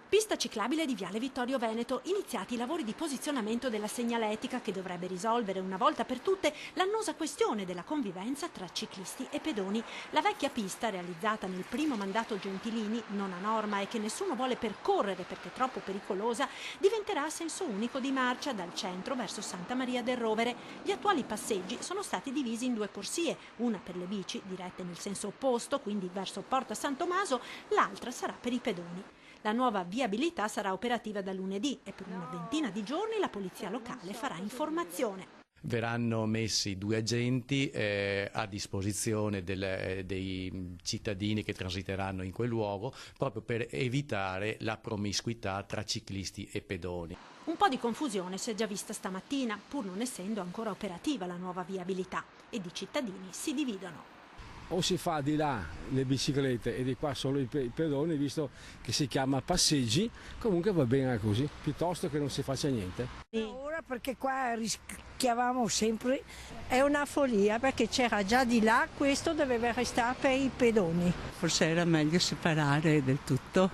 Pista ciclabile di Viale Vittorio Veneto, iniziati i lavori di posizionamento della segnaletica che dovrebbe risolvere una volta per tutte l'annosa questione della convivenza tra ciclisti e pedoni. La vecchia pista, realizzata nel primo mandato Gentilini, non a norma e che nessuno vuole percorrere perché troppo pericolosa, diventerà a senso unico di marcia dal centro verso Santa Maria del Rovere. Gli attuali passeggi sono stati divisi in due corsie, una per le bici dirette nel senso opposto, quindi verso Porta San Tommaso, l'altra sarà per i pedoni. La nuova viabilità sarà operativa da lunedì e per una ventina di giorni la polizia locale farà informazione. Verranno messi 2 agenti a disposizione dei cittadini che transiteranno in quel luogo proprio per evitare la promiscuità tra ciclisti e pedoni. Un po' di confusione si è già vista stamattina, pur non essendo ancora operativa la nuova viabilità, ed i cittadini si dividono. O si fa di là le biciclette e di qua solo i pedoni, visto che si chiama passeggi, comunque va bene così, piuttosto che non si faccia niente. Ora perché qua rischiavamo sempre, è una follia perché c'era già di là, questo doveva restare per i pedoni. Forse era meglio separare del tutto.